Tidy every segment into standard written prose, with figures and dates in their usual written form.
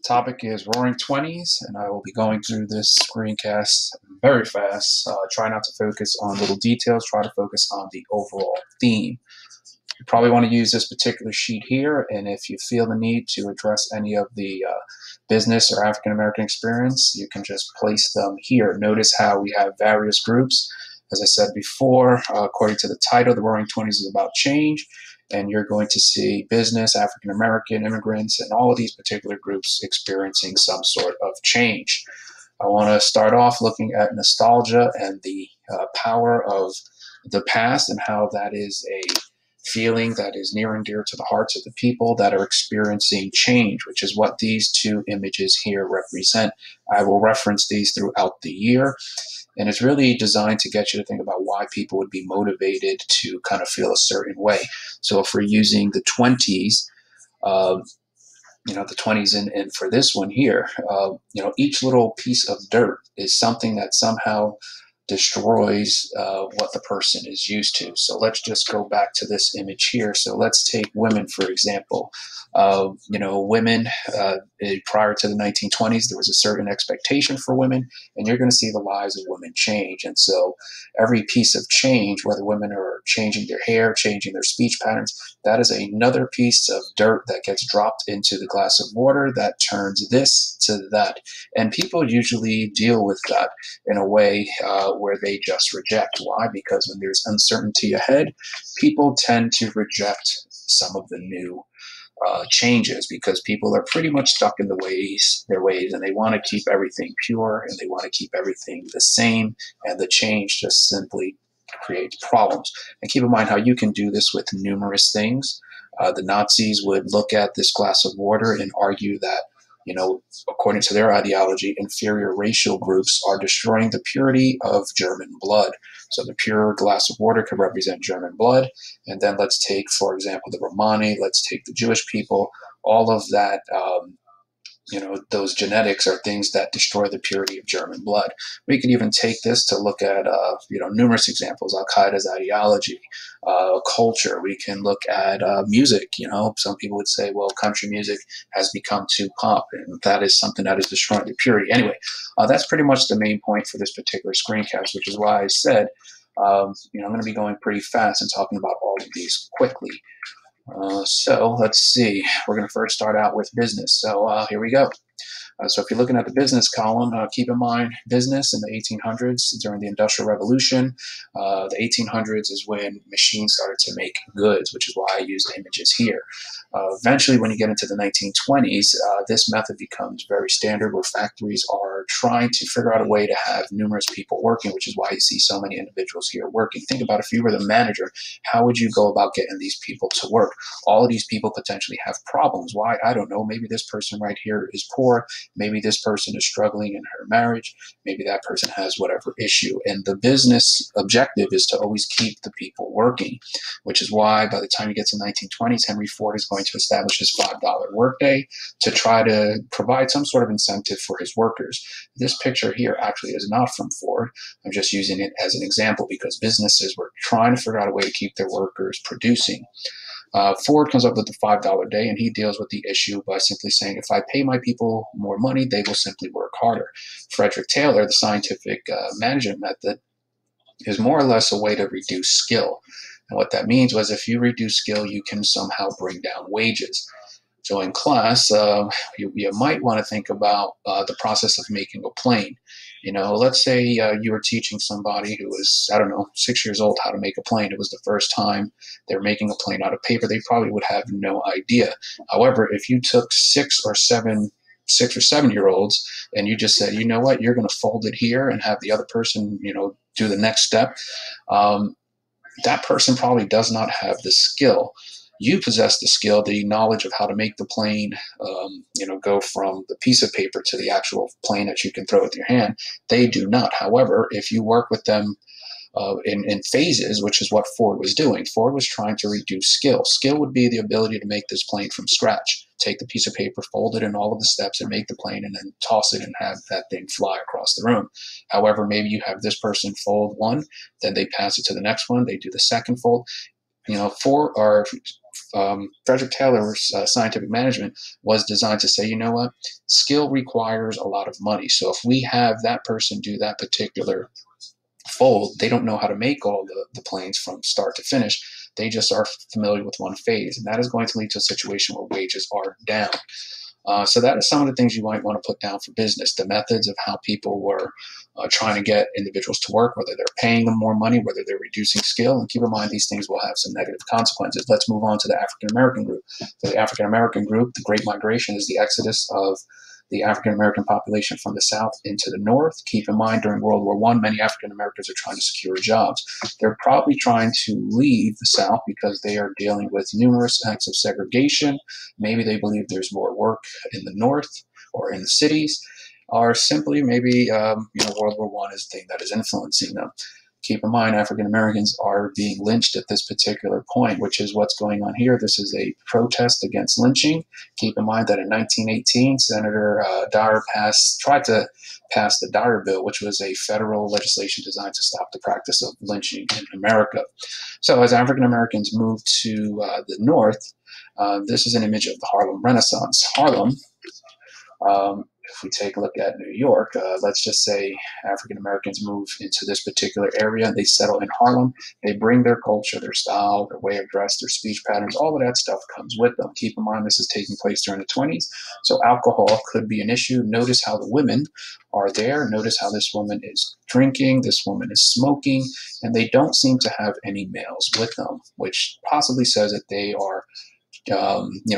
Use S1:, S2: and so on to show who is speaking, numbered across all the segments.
S1: Topic is Roaring Twenties, and I will be going through this screencast very fast. Try not to focus on little details, try to focus on the overall theme. You probably want to use this particular sheet here, and if you feel the need to address any of the business or African American experience, you can just place them here. Notice how we have various groups. As I said before, according to the title, the Roaring Twenties is about change, and you're going to see business, African American, immigrants, and all of these particular groups experiencing some sort of change. I want to start off looking at nostalgia and the power of the past and how that is a feeling that is near and dear to the hearts of the people that are experiencing change, which is what these two images here represent. I will reference these throughout the year, and it's really designed to get you to think about why people would be motivated to kind of feel a certain way. So if we're using the 20s, the 20s, and for this one here, each little piece of dirt is something that somehow destroys what the person is used to. So let's just go back to this image here. So let's take women, for example. Women prior to the 1920s, there was a certain expectation for women, and you're going to see the lives of women change. And so every piece of change, whether women are changing their hair, changing their speech patterns, that is another piece of dirt that gets dropped into the glass of water that turns this to that. And people usually deal with that in a way where they just reject. Why? Because when there's uncertainty ahead, people tend to reject some of the new changes because people are pretty much stuck in their ways, and they want to keep everything pure and they want to keep everything the same, and the change just simply creates problems. And keep in mind how you can do this with numerous things. The Nazis would look at this glass of water and argue that, according to their ideology, inferior racial groups are destroying the purity of German blood. So the pure glass of water could represent German blood. And then let's take, for example, the Romani, let's take the Jewish people, all of that, those genetics are things that destroy the purity of German blood. We can even take this to look at, numerous examples, Al-Qaeda's ideology, culture. We can look at music. Some people would say, well, country music has become too pop, and that is something that is destroying the purity. Anyway, that's pretty much the main point for this particular screencast, which is why I said, I'm going to be going pretty fast and talking about all of these quickly. So let's see. We're going to first start out with business. So here we go. So if you're looking at the business column, keep in mind business in the 1800s during the Industrial Revolution. The 1800s is when machines started to make goods, which is why I use the images here. Eventually, when you get into the 1920s, this method becomes very standard where factories are trying to figure out a way to have numerous people working, which is why you see so many individuals here working. Think about if you were the manager, how would you go about getting these people to work? All of these people potentially have problems. Why? I don't know. Maybe this person right here is poor. Maybe this person is struggling in her marriage. Maybe that person has whatever issue. And the business objective is to always keep the people working, which is why by the time you get to 1920s, Henry Ford is going to establish his $5 workday to try to provide some sort of incentive for his workers. This picture here actually is not from Ford. I'm just using it as an example because businesses were trying to figure out a way to keep their workers producing. Ford comes up with the $5 day, and he deals with the issue by simply saying, if I pay my people more money, they will simply work harder. Frederick Taylor, the scientific management method, is more or less a way to reduce skill. And what that means was if you reduce skill, you can somehow bring down wages. So in class, you might want to think about the process of making a plane. Let's say you were teaching somebody who was, 6 years old how to make a plane. It was the first time they were making a plane out of paper. They probably would have no idea. However, if you took 6 or 7-year-olds and you just said, you know what, you're going to fold it here and have the other person, do the next step, that person probably does not have the skill. You possess the skill, the knowledge of how to make the plane, go from the piece of paper to the actual plane that you can throw with your hand. They do not. However, if you work with them in phases, which is what Ford was doing, Ford was trying to reduce skill. Skill would be the ability to make this plane from scratch. Take the piece of paper, fold it in all of the steps, and make the plane, and then toss it and have that thing fly across the room. However, maybe you have this person fold one, then they pass it to the next one, they do the second fold. Frederick Taylor's scientific management was designed to say, you know what, skill requires a lot of money. So if we have that person do that particular fold, they don't know how to make all the planes from start to finish. They just are familiar with one phase, and that is going to lead to a situation where wages are down. So that is some of the things you might want to put down for business, the methods of how people were trying to get individuals to work, whether they're paying them more money, whether they're reducing skill. And keep in mind, these things will have some negative consequences. Let's move on to the African-American group. For the African-American group, the Great Migration is the exodus of the African-American population from the South into the North. Keep in mind, during World War I, many African-Americans are trying to secure jobs. They're probably trying to leave the South because they are dealing with numerous acts of segregation. Maybe they believe there's more work in the North or in the cities, or simply maybe World War I is the thing that is influencing them. Keep in mind, African Americans are being lynched at this particular point, which is what's going on here. This is a protest against lynching. Keep in mind that in 1918, Senator Dyer tried to pass the Dyer Bill, which was a federal legislation designed to stop the practice of lynching in America. So as African Americans move to the North, this is an image of the Harlem Renaissance. Harlem, if we take a look at New York, let's just say African Americans move into this particular area. They settle in Harlem. They bring their culture, their style, their way of dress, their speech patterns. All of that stuff comes with them. Keep in mind, this is taking place during the 20s. So alcohol could be an issue. Notice how the women are there. Notice how this woman is drinking. This woman is smoking. And they don't seem to have any males with them, which possibly says that they are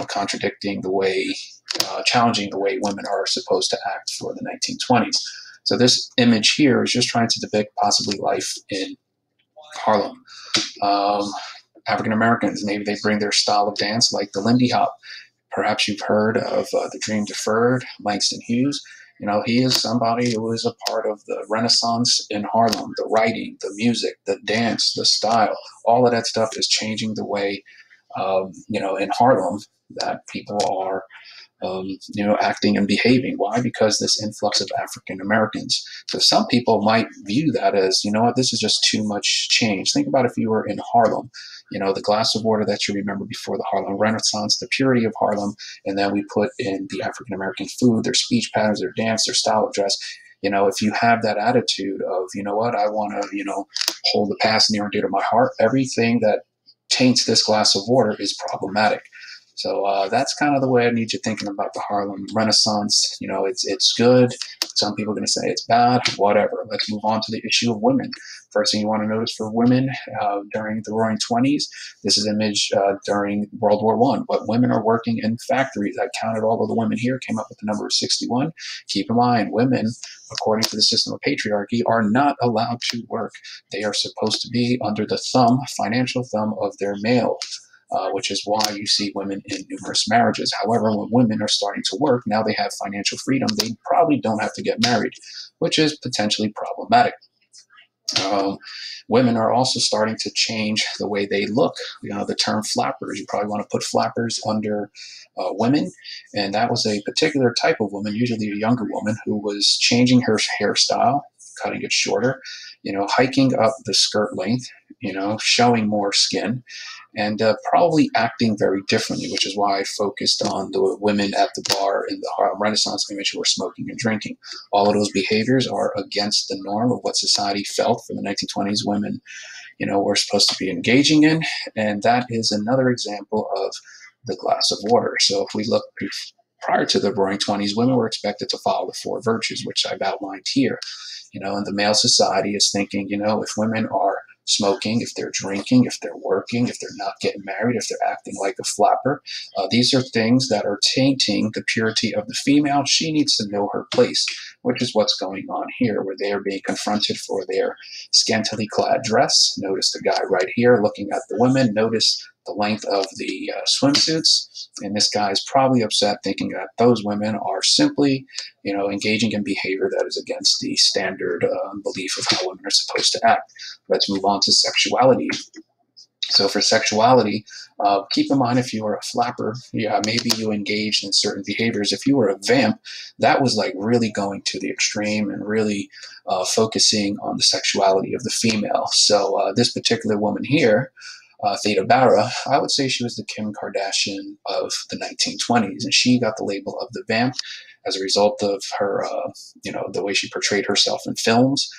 S1: contradicting the way, challenging the way women are supposed to act for the 1920s. So this image here is just trying to depict possibly life in Harlem. African Americans, maybe they bring their style of dance like the Lindy Hop. Perhaps you've heard of the Dream Deferred, Langston Hughes. He is somebody who is a part of the Renaissance in Harlem. The writing, the music, the dance, the style, all of that stuff is changing the way in Harlem that people are, acting and behaving. Why? Because this influx of African Americans. So some people might view that as, this is just too much change. Think about if you were in Harlem, the glass of water that you remember before the Harlem Renaissance, the purity of Harlem, and then we put in the African American food, their speech patterns, their dance, their style of dress. If you have that attitude of, I want to, hold the past near and dear to my heart, everything that taints this glass of water is problematic. So that's kind of the way I need you thinking about the Harlem Renaissance. It's good. Some people are going to say it's bad, whatever. Let's move on to the issue of women. First thing you want to notice for women during the Roaring 20s, this is an image during World War I. But women are working in factories. I counted all of the women here, came up with the number of 61. Keep in mind, women, according to the system of patriarchy, are not allowed to work. They are supposed to be under the financial thumb of their male. Which is why you see women in numerous marriages. However, when women are starting to work, now they have financial freedom. They probably don't have to get married, which is potentially problematic. Women are also starting to change the way they look. The term flappers, you probably want to put flappers under women. And that was a particular type of woman, usually a younger woman, who was changing her hairstyle, cutting it shorter, hiking up the skirt length, showing more skin, and probably acting very differently, which is why I focused on the women at the bar in the Harlem Renaissance image who were smoking and drinking. All of those behaviors are against the norm of what society felt for the 1920s women, were supposed to be engaging in. And that is another example of the glass of water. So if we look prior to the Roaring 20s, women were expected to follow the four virtues, which I've outlined here. And the male society is thinking, if women are smoking, if they're drinking, if they're working, if they're not getting married, if they're acting like a flapper, these are things that are tainting the purity of the female. She needs to know her place, which is what's going on here, where they are being confronted for their scantily clad dress. Notice the guy right here looking at the women. Notice the length of the swimsuits. And this guy is probably upset, thinking that those women are simply, engaging in behavior that is against the standard belief of how women are supposed to act. Let's move on to sexuality. So for sexuality, keep in mind, if you were a flapper, maybe you engaged in certain behaviors. If you were a vamp, that was like really going to the extreme and really focusing on the sexuality of the female. So this particular woman here, Theta Barra, I would say she was the Kim Kardashian of the 1920s, and she got the label of the vamp as a result of her, the way she portrayed herself in films,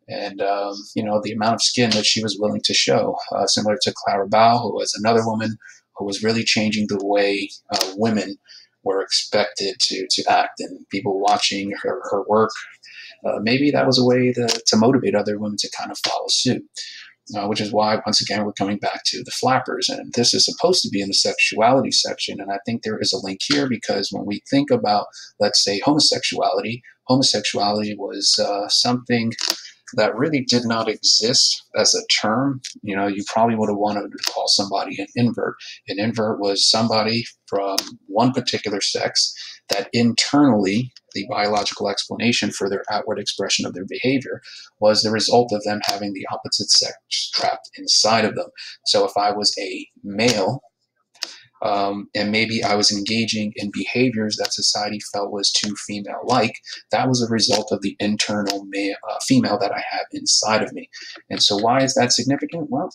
S1: and the amount of skin that she was willing to show, similar to Clara Bow, who was another woman who was really changing the way women were expected to act, and people watching her work. Maybe that was a way to motivate other women to kind of follow suit. Which is why, once again, we're coming back to the flappers. And this is supposed to be in the sexuality section. And I think there is a link here because when we think about, let's say, homosexuality was something that really did not exist as a term. You probably would have wanted to call somebody an invert. An invert was somebody from one particular sex that internally, the biological explanation for their outward expression of their behavior was the result of them having the opposite sex trapped inside of them. So if I was a male, and maybe I was engaging in behaviors that society felt was too female-like, that was a result of the internal female that I have inside of me. And so why is that significant? Well,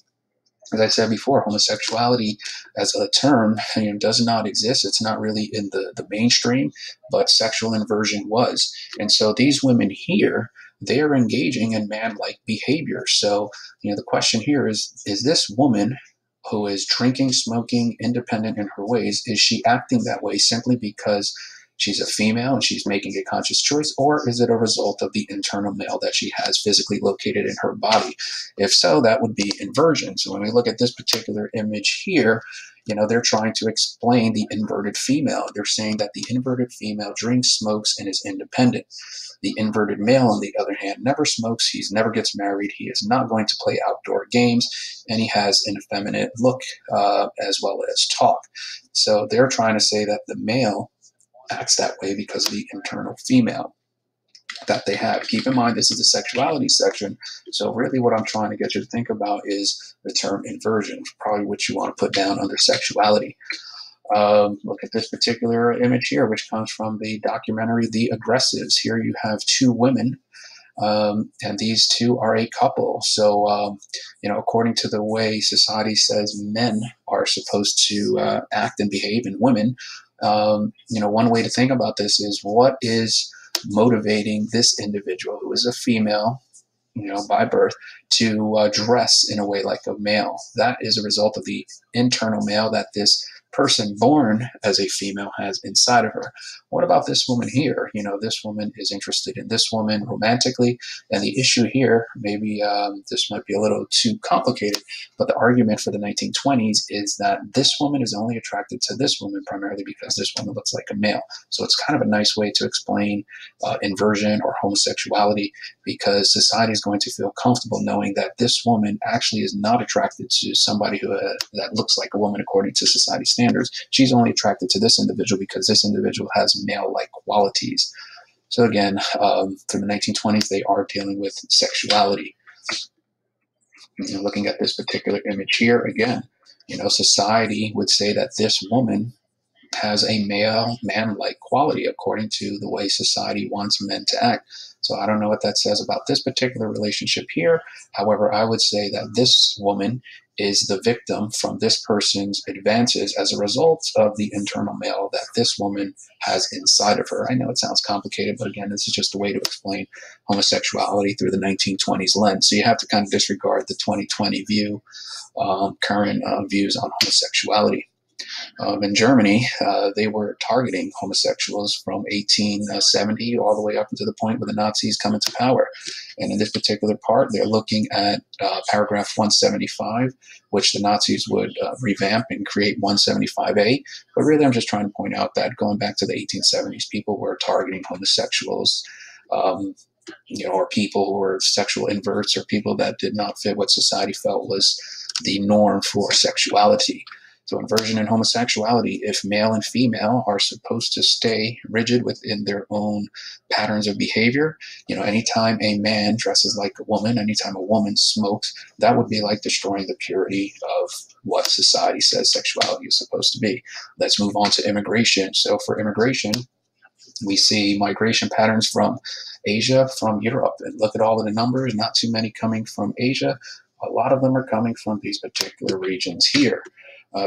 S1: as I said before, homosexuality as a term does not exist. It's not really in the mainstream, but sexual inversion was. And so these women here, they're engaging in man-like behavior. So, the question here is this woman who is drinking, smoking, independent in her ways, is she acting that way simply because she's a female and she's making a conscious choice, or is it a result of the internal male that she has physically located in her body? If so, that would be inversion. So when we look at this particular image here, they're trying to explain the inverted female. They're saying that the inverted female drinks, smokes, and is independent. The inverted male, on the other hand, never smokes, he never gets married, he is not going to play outdoor games, and he has an effeminate look as well as talk. So they're trying to say that the male acts that way because of the internal female that they have. Keep in mind, this is the sexuality section. So really what I'm trying to get you to think about is the term inversion, probably what you want to put down under sexuality. Look at this particular image here, which comes from the documentary The Aggressives. Here you have two women, and these two are a couple. So, according to the way society says men are supposed to act and behave, and women, one way to think about this is what is motivating this individual who is a female, by birth, to dress in a way like a male. That is a result of the internal male that this person born as a female has inside of her. What about this woman here? This woman is interested in this woman romantically, and the issue here, maybe this might be a little too complicated, but the argument for the 1920s is that this woman is only attracted to this woman primarily because this woman looks like a male. So it's kind of a nice way to explain inversion or homosexuality, because society is going to feel comfortable knowing that this woman actually is not attracted to somebody who that looks like a woman according to society standards. She's only attracted to this individual because this individual has male-like qualities. So again, through the 1920s, they are dealing with sexuality. Looking at this particular image here, again, society would say that this woman has a male, man-like quality according to the way society wants men to act. So I don't know what that says about this particular relationship here. However, I would say that this woman is the victim from this person's advances as a result of the internal male that this woman has inside of her. I know it sounds complicated, but again, this is just a way to explain homosexuality through the 1920s lens. So you have to kind of disregard the 2020 view, current views on homosexuality. In Germany, they were targeting homosexuals from 1870 all the way up to the point where the Nazis come into power. And in this particular part, they're looking at paragraph 175, which the Nazis would revamp and create 175A. But really, I'm just trying to point out that going back to the 1870s, people were targeting homosexuals, or people who were sexual inverts, or people that did not fit what society felt was the norm for sexuality. So inversion and homosexuality, if male and female are supposed to stay rigid within their own patterns of behavior, anytime a man dresses like a woman, anytime a woman smokes, that would be like destroying the purity of what society says sexuality is supposed to be. Let's move on to immigration. So for immigration, we see migration patterns from Asia, from Europe, and look at all of the numbers, not too many coming from Asia. a lot of them are coming from these particular regions here.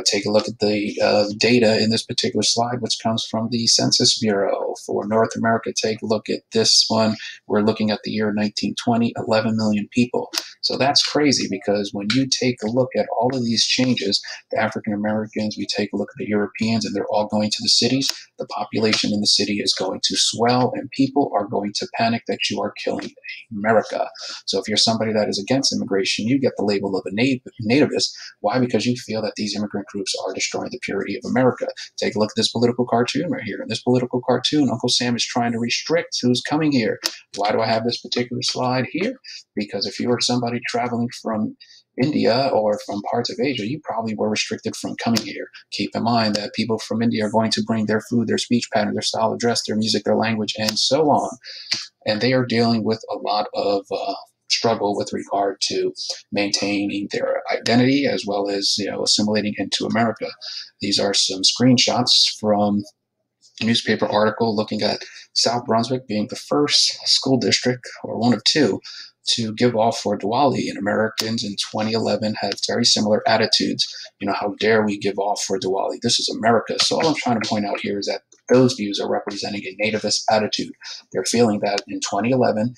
S1: Take a look at the data in this particular slide, which comes from the Census Bureau. For North America, take a look at this one. We're looking at the year 1920, 11 million people. So that's crazy, because when you take a look at all of these changes, the African Americans, we take a look at the Europeans, and they're all going to the cities. The population in the city is going to swell, and people are going to panic that you are killing America. So if you're somebody that is against immigration, you get the label of a nativist. Why? Because you feel that these immigrant groups are destroying the purity of America. Take a look at this political cartoon right here. In this political cartoon, Uncle Sam is trying to restrict who's coming here. Why do I have this particular slide here? Because if you were somebody traveling from India or from parts of Asia, you probably were restricted from coming here. Keep in mind that people from India are going to bring their food, their speech pattern, their style of dress, their music, their language, and so on. And they are dealing with a lot of struggle with regard to maintaining their identity, as well as assimilating into America. These are some screenshots from a newspaper article looking at South Brunswick being the first school district, or one of two, to give off for Diwali, and Americans in 2011 had very similar attitudes. How dare we give off for Diwali? This is America. So all I'm trying to point out here is that those views are representing a nativist attitude. They're feeling that in 2011,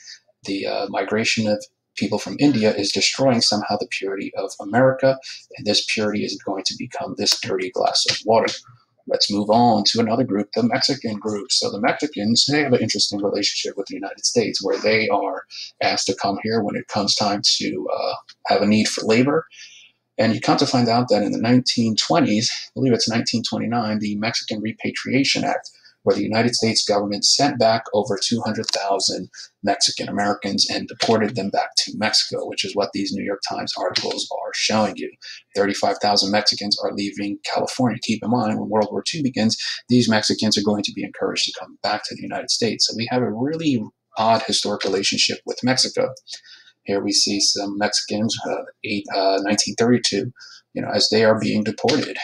S1: the migration of people from India is destroying somehow the purity of America, and this purity is going to become this dirty glass of water. Let's move on to another group, the Mexican group. So the Mexicans, they have an interesting relationship with the United States, where they are asked to come here when it comes time to have a need for labor. And you come to find out that in the 1920s, I believe it's 1929, the Mexican Repatriation Act, where the United States government sent back over 200,000 Mexican Americans and deported them back to Mexico, which is what these New York Times articles are showing you. 35,000 Mexicans are leaving California. Keep in mind, when World War II begins, these Mexicans are going to be encouraged to come back to the United States. So we have a really odd historic relationship with Mexico. Here we see some Mexicans, 1932, as they are being deported.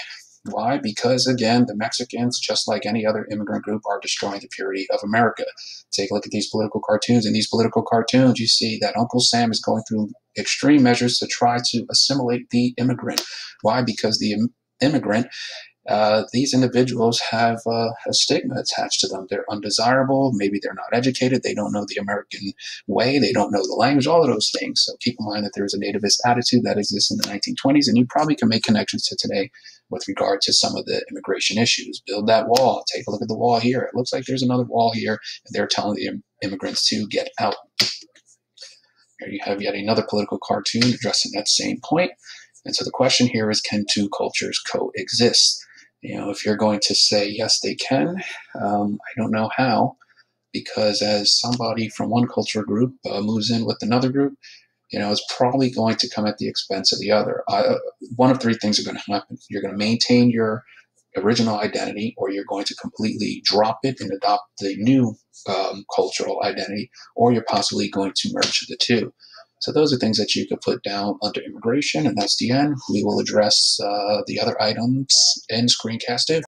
S1: Why? Because, again, the Mexicans, just like any other immigrant group, are destroying the purity of America. Take a look at these political cartoons. In these political cartoons, you see that Uncle Sam is going through extreme measures to try to assimilate the immigrant. Why? Because the immigrant, these individuals have a stigma attached to them. They're undesirable. Maybe they're not educated. They don't know the American way. They don't know the language, all of those things. So keep in mind that there is a nativist attitude that exists in the 1920s, and you probably can make connections to today with regard to some of the immigration issues. Build that wall. Take a look at the wall here. It looks like there's another wall here, and they're telling the immigrants to get out. Here you have yet another political cartoon addressing that same point. And so the question here is, can two cultures coexist? If you're going to say, yes, they can, I don't know how, because as somebody from one culture group moves in with another group, it's probably going to come at the expense of the other. One of three things are going to happen. You're going to maintain your original identity, or you're going to completely drop it and adopt the new cultural identity, or you're possibly going to merge the two. So those are things that you could put down under immigration, and that's the end. We will address the other items in Screencast 2.